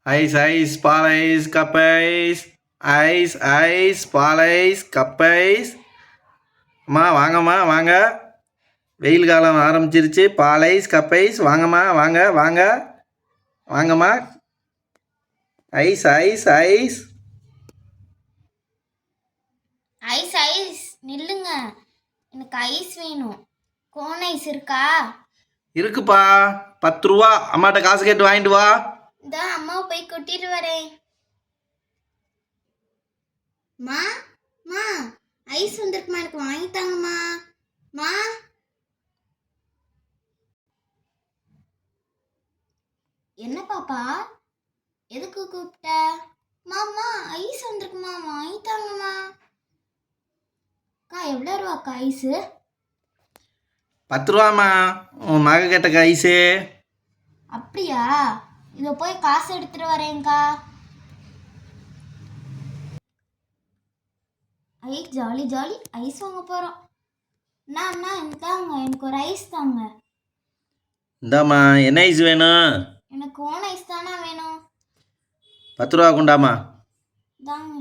Ice ice பால் ice cup ice ice ice பால் ice cup ice. அம்மா வாங்கம்மா வாங்க, வெயில் காலம் ஆரம்பிச்சிருச்சு. பால் ஐஸ் கப் ஐஸ் வாங்கம்மா வாங்க வாங்க வாங்கம்மா. Ice ice ice ice ice நில்லுங்க, எனக்கு ஐஸ் வேணும். கோன் ஐஸ் இருக்கா? இருக்குப்பா, 10 ரூபா. அம்மாட்ட காசு கேட்டு வாங்கிட்டு வா. இந்த அம்மாவை போய் கூட்டிட்டு வரேன். மா மா ஐஸ் வந்திருக்குமா, எனக்கு வாங்கிட்டாங்கம்மா. மா என்ன பாப்பா, எதுக்கு கூப்பிட்ட? மாமா ஐஸ் வந்திருக்குமா, வாங்கிட்டாங்கம்மா. அக்கா எவ்வளோ ரூபாக்கா ஐஸு? 10 ரூபாம்மா, உன் மக கேட்ட ஐஸு. அப்படியா? இதை போய் காசு எடுத்துட்டு வரேங்க்கா. ஐஸ் ஜாலி ஜாலி, ஐஸ் வாங்க போகிறோம். அண்ணா தாங்க, எனக்கு ஒரு ஐஸ் தாங்க. இந்தாம்மா, என்ன ஐஸ் வேணும்? எனக்கு ஓன் ஐஸ் தானே வேணும். 10 ரூபா கொண்டாம்மா. தாங்க.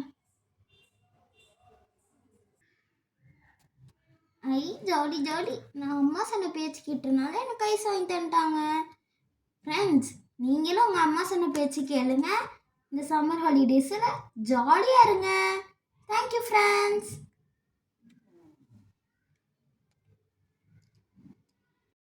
ஐ ஜாலி ஜாலி, நான் அம்மா சொன்ன பேச்சு கேட்டனால எனக்கு ஐஸ் வாங்கி தந்துட்டாங்க. ஃப்ரெண்ட்ஸ், நீங்களும் உங்கள் அம்மா சொன்ன பேச்சு கேளுங்க. இந்த சம்மர் ஹாலிடேஸில் ஜாலியாக இருங்க. Thank you friends.